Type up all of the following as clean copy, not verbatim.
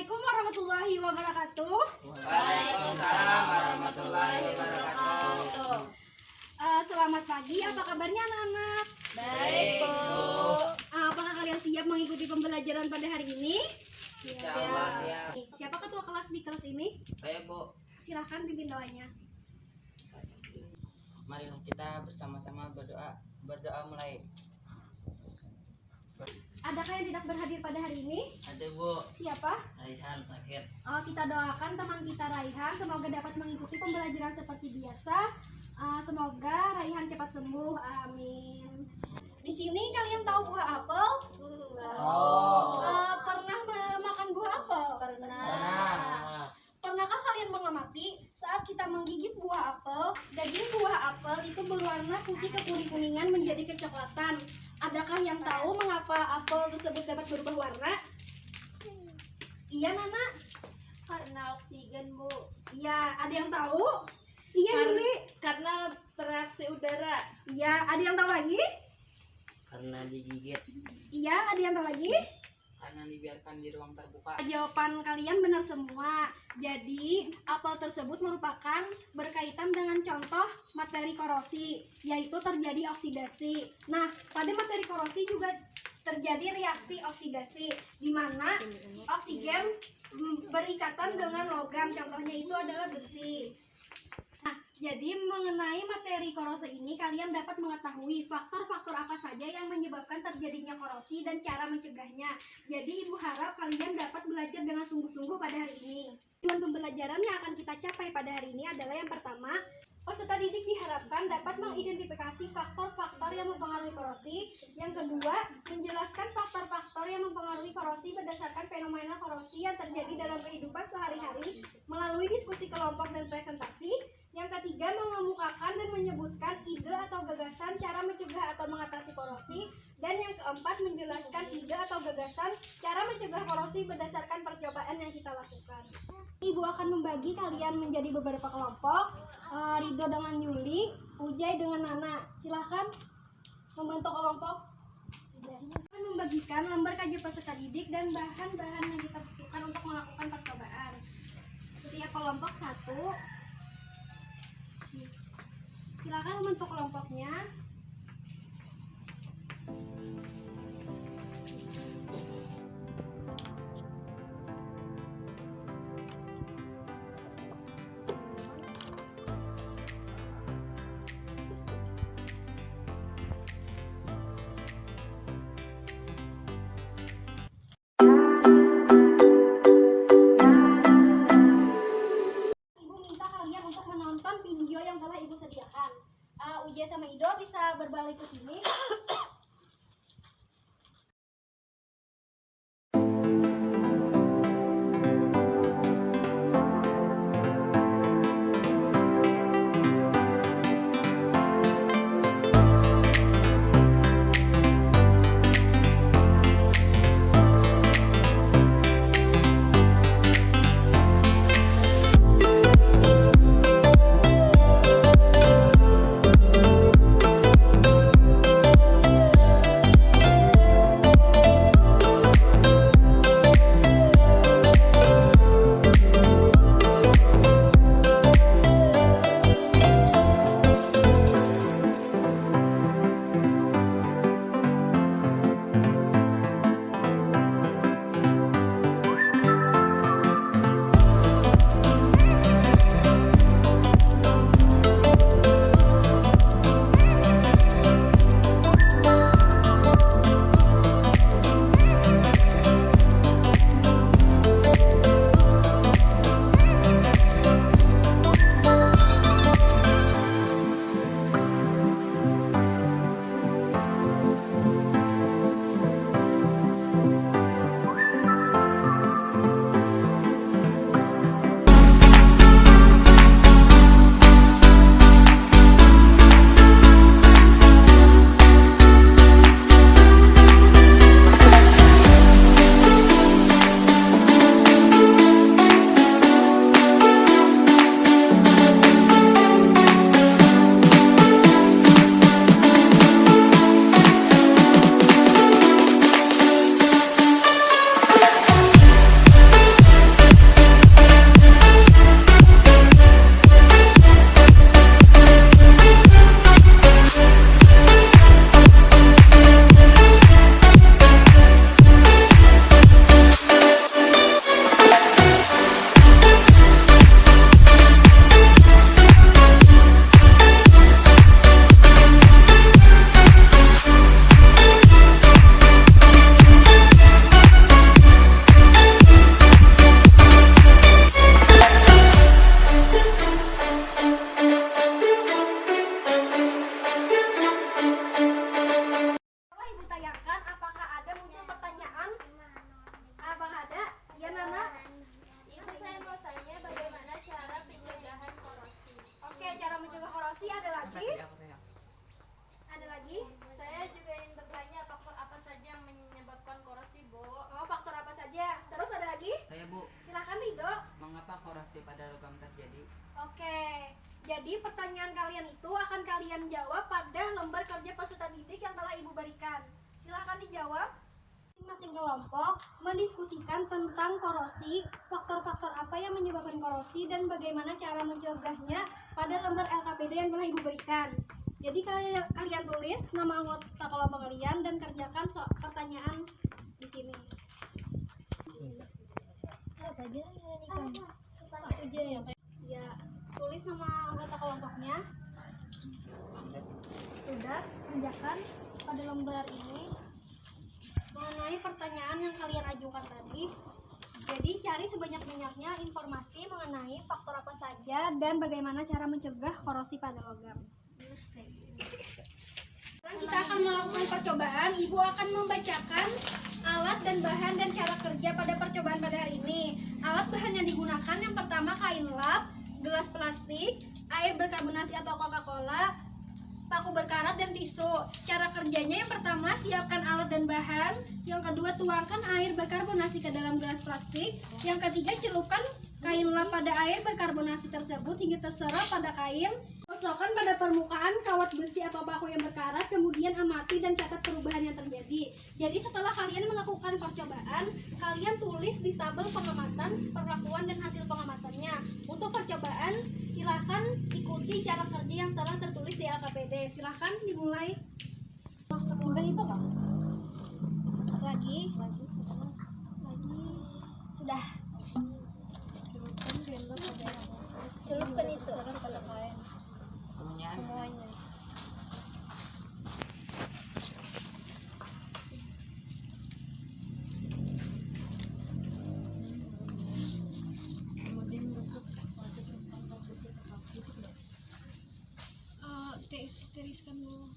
Assalamualaikum warahmatullahi wabarakatuh. Waalaikumsalam warahmatullahi wabarakatuh. Selamat pagi, apa kabarnya anak-anak? Baik, Bu. Apakah kalian siap mengikuti pembelajaran pada hari ini? Insyaallah ya. Siapa ketua kelas di kelas ini? Baik, Bu. Silahkan pimpin doanya. Marilah kita bersama-sama berdoa mulai. Adakah yang tidak berhadir pada hari ini? Ada, Bu. Siapa? Raihan sakit. Kita doakan teman kita Raihan semoga dapat mengikuti pembelajaran seperti biasa. Semoga Raihan cepat sembuh. Amin. Di sini kalian tahu buah apel? Pernah makan buah apel? Pernah. Pernahkah kalian mengamati saat kita menggigit buah apel, daging buah apel itu berwarna putih kekuning-kuningan menjadi kecoklatan. Adakah yang tahu mengapa apel tersebut dapat berubah warna? Iya, Nana. Karena oksigen, Bu. Iya, ada yang tahu? Iya, Yuli. Karena reaksi udara. Iya, ada yang tahu lagi? Karena digigit. Iya, ada yang tahu lagi? Karena dibiarkan di ruang terbuka. Jawaban kalian benar semua. Jadi, apel tersebut merupakan berkaitan dengan contoh materi korosi, yaitu terjadi oksidasi. Nah, pada materi korosi juga terjadi reaksi oksidasi, di mana oksigen berikatan dengan logam, contohnya itu adalah besi. Nah, jadi mengenai materi korosi ini kalian dapat mengetahui faktor-faktor apa saja yang menyebabkan terjadinya korosi dan cara mencegahnya. Jadi ibu harap kalian dapat belajar dengan sungguh-sungguh pada hari ini. Tujuan pembelajaran yang akan kita capai pada hari ini adalah yang pertama, peserta didik diharapkan dapat mengidentifikasi faktor-faktor yang mempengaruhi korosi. Yang kedua, menjelaskan faktor-faktor yang mempengaruhi korosi berdasarkan fenomena korosi yang terjadi dalam kehidupan sehari-hari melalui diskusi kelompok dan presentasi. Yang ketiga, mengemukakan dan menyebutkan ide atau gagasan cara mencegah atau mengatasi korosi. Dan yang keempat, menjelaskan ide atau gagasan cara mencegah korosi berdasarkan percobaan yang kita lakukan. Ibu akan membagi kalian menjadi beberapa kelompok. Ridho dengan Yuli, Ujai dengan Nana. Silahkan membentuk kelompok. Akan membagikan lembar kajian peserta didik dan bahan-bahan yang kita butuhkan untuk melakukan percobaan. Setiap kelompok satu. Silakan membentuk kelompoknya. Ibu minta kalian untuk menonton video yang telah Ibu sediakan. Ujai Jadi pertanyaan kalian itu akan kalian jawab pada lembar kerja peserta didik yang telah Ibu berikan. Silahkan dijawab. Masing-masing kelompok mendiskusikan tentang korosi, faktor-faktor apa yang menyebabkan korosi, dan bagaimana cara mencegahnya pada lembar LKPD yang telah Ibu berikan. Jadi kalian tulis nama anggota kelompok kalian dan kerjakan pertanyaan di sini. Ya, tulis nama anggota kelompoknya. Sudah, kerjakan pada lembar ini mengenai pertanyaan yang kalian ajukan tadi. Jadi cari sebanyak-banyaknya informasi mengenai faktor apa saja dan bagaimana cara mencegah korosi pada logam. Sekarang kita akan melakukan percobaan. Ibu akan membacakan alat dan bahan dan cara kerja pada percobaan pada hari ini. Alat bahan yang digunakan yang pertama kain lap, gelas plastik, air berkarbonasi atau Coca-Cola, paku berkarat, dan tisu. Cara kerjanya yang pertama siapkan alat dan bahan, yang kedua tuangkan air berkarbonasi ke dalam gelas plastik, yang ketiga celupkan kain lap pada air berkarbonasi tersebut hingga terserap pada kain. Gosokkan pada permukaan kawat besi atau paku yang berkarat, kemudian amati dan catat perubahan yang terjadi. Jadi setelah kalian melakukan percobaan, kalian tulis di tabel pengamatan, perlakuan, dan hasil pengamatannya. Untuk percobaan, silahkan ikuti cara kerja yang telah tertulis di LKPD. Silahkan dimulai. Lagi. Sudah. Celupkan itu. Semuanya. Tiriskan dulu.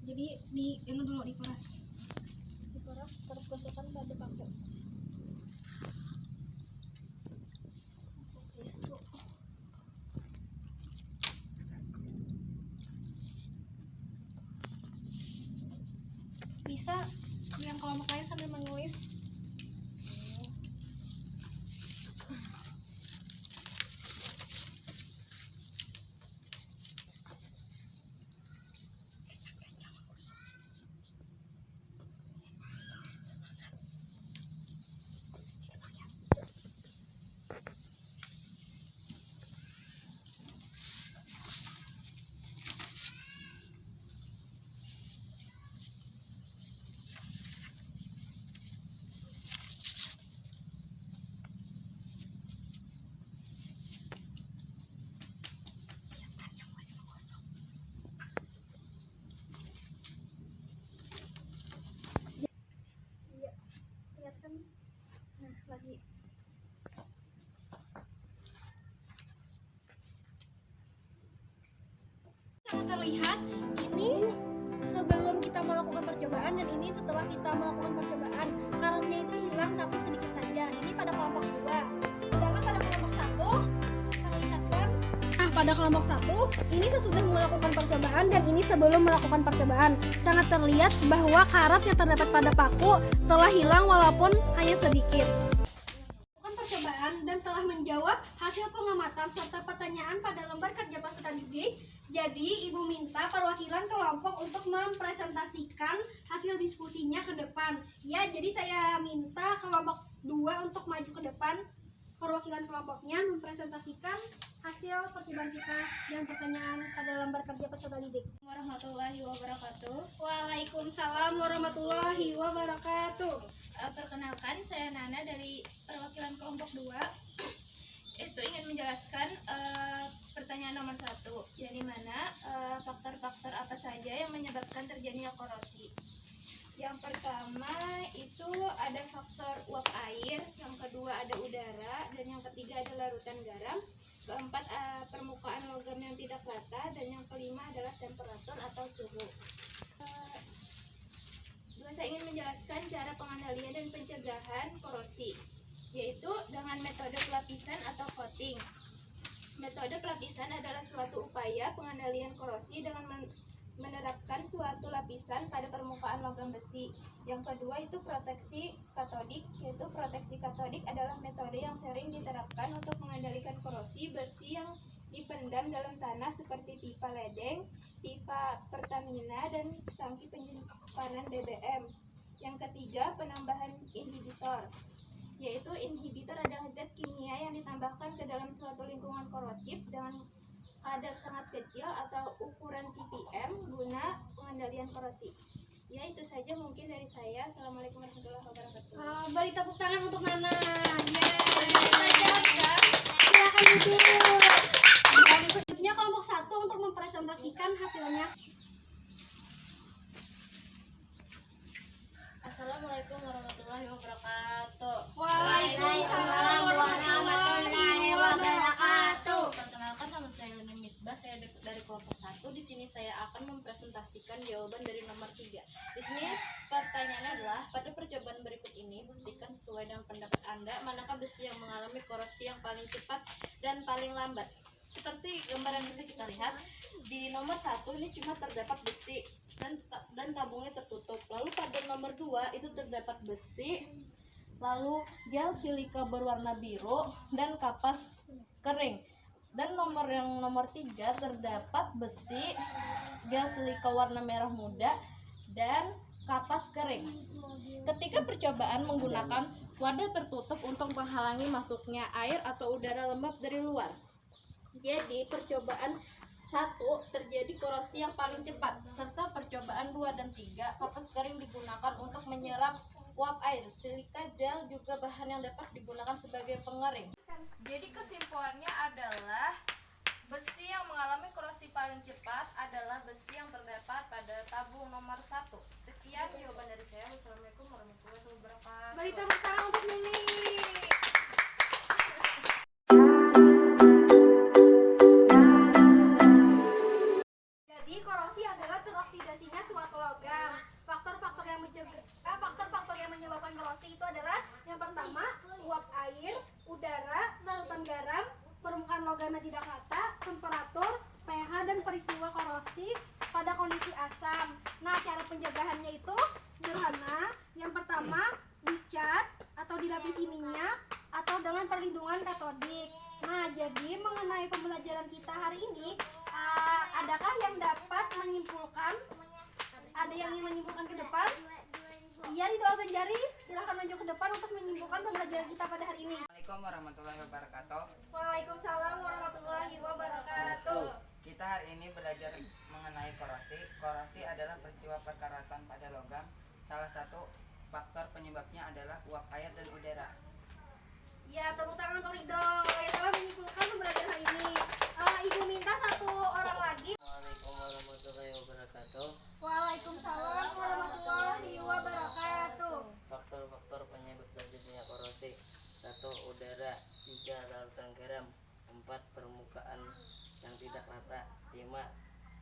Jadi di ini dulu diperas. Diperas terus gosokkan pada paku. Bisa yang kelompok lain sambil menulis. Nah, lagi. Sangat terlihat ini sebelum kita melakukan percobaan dan ini setelah kita melakukan percobaan. Karatnya itu hilang tapi sedikit saja. Ini pada kelompok 2. Sedangkan pada kelompok 1, terlihatkan. Nah, pada kelompok 1, ini sesudah melakukan percobaan dan ini sebelum melakukan percobaan. Sangat terlihat bahwa karat yang terdapat pada paku telah hilang walaupun hanya sedikit. Percobaan dan telah menjawab hasil pengamatan serta pertanyaan pada lembar kerja peserta didik. Jadi Ibu minta perwakilan kelompok untuk mempresentasikan hasil diskusinya ke depan. Ya, jadi saya minta kelompok 2 untuk maju ke depan. Perwakilan kelompoknya mempresentasikan hasil percobaan kita dan pertanyaan pada lembar kerja peserta didik. Warahmatullahi wabarakatuh. Waalaikumsalam warahmatullahi wabarakatuh. Perkenalkan, saya Nana dari perwakilan kelompok 2. Itu ingin menjelaskan pertanyaan nomor 1, yang mana faktor-faktor apa saja yang menyebabkan terjadinya korosi. Yang pertama itu ada faktor uap air, yang kedua ada udara, dan yang ketiga ada larutan garam. Keempat, permukaan logam yang tidak rata, dan yang kelima adalah temperatur atau suhu. Saya ingin menjelaskan cara pengendalian dan pencegahan korosi, yaitu dengan metode pelapisan atau coating. Metode pelapisan adalah suatu upaya pengendalian korosi dengan menerapkan suatu lapisan pada permukaan logam besi. Yang kedua itu proteksi katodik, yaitu proteksi katodik adalah metode yang sering diterapkan untuk mengendalikan korosi besi yang dipendam dalam tanah seperti pipa ledeng, pipa Pertamina, dan tangki penyimpanan BBM. Yang ketiga, penambahan inhibitor, yaitu inhibitor adalah zat kimia yang ditambahkan ke dalam suatu lingkungan korosif dengan kadar sangat kecil atau ukuran ppm guna pengendalian korosi. Ya, itu saja mungkin dari saya. Assalamualaikum warahmatullahi wabarakatuh. Beri tepuk tangan untuk Nana. Silakan duduk. Dan berikutnya kelompok 1 untuk mempresentasikan hasilnya. Assalamualaikum warahmatullahi wabarakatuh. Waalaikumsalam warahmatullahi wabarakatuh. Perkenalkan, nama saya Yuni Misbah, saya dari kelompok 1. Di sini saya akan mempresentasikan jawaban dari nomor 3. Di sini pertanyaannya adalah, pada percobaan berikut ini buktikan sesuai dengan pendapat Anda manakah besi yang mengalami korosi yang paling cepat dan paling lambat. Seperti gambaran bisa kita lihat di nomor 1 ini cuma terdapat besi dan tabungnya tertutup. Lalu pada nomor 2 itu terdapat besi, lalu gel silika berwarna biru dan kapas kering. Dan nomor 3 terdapat besi, gel silika warna merah muda dan kapas kering. Ketika percobaan menggunakan wadah tertutup untuk menghalangi masuknya air atau udara lembab dari luar. Jadi percobaan 1 terjadi korosi yang paling cepat, serta percobaan 2 dan 3 kapas kering digunakan untuk menyerap uap air. Silika gel juga bahan yang dapat digunakan sebagai pengering. Jadi kesimpulannya adalah besi yang mengalami korosi paling cepat adalah besi yang terdapat pada tabung nomor 1. Sekian jawaban dari saya. Wassalamualaikum warahmatullahi wabarakatuh. Beri tepuk tangan untuk Nini. Jadi korosi adalah teroksidasinya suatu logam. Faktor-faktor yang menyebabkan korosi itu adalah yang pertama, uap air, udara, larutan garam, permukaan logam yang tidak rata, temperatur, pH, dan peristiwa korosi pada kondisi asam. Nah, cara pencegahannya itu sederhana. Yang pertama, dicat atau dilapisi minyak atau dengan perlindungan katodik. Nah, jadi mengenai pembelajaran kita hari ini, adakah yang dapat menyimpulkan? Ada yang ingin menyimpulkan ke depan? Iya, didoakan jari. Silahkan maju ke depan untuk menyimpulkan pembelajaran kita pada hari ini. Assalamualaikum warahmatullahi wabarakatuh. Waalaikumsalam warahmatullahi wabarakatuh. Kita hari ini belajar mengenai korosi. Korosi adalah peristiwa perkaratan pada logam. Salah satu faktor penyebabnya adalah uap air dan udara. Ya, tepuk tangan untuk Ridho yang telah menyimpulkan pembelajaran hari ini. Ibu minta satu orang lagi. Assalamualaikum warahmatullahi wabarakatuh. Waalaikumsalam warahmatullahi wabarakatuh. Faktor-faktor penyebab terjadinya korosi: 1. Udara. 3. Larutan garam. 4. Permukaan yang tidak rata. 5.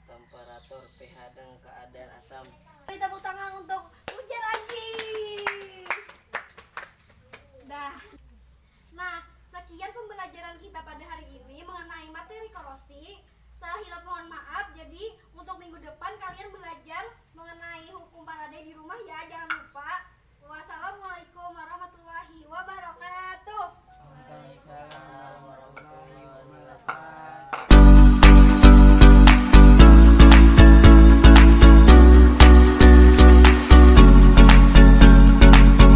Temperatur, pH, dan keadaan asam. Beri tepuk tangan untuk Ujar Aji. Nah, sekian pembelajaran kita pada hari ini mengenai materi korosi. Salah hilap mohon maaf. Jadi untuk minggu depan kalian belajar mengenai hukum Faraday di rumah ya. Jangan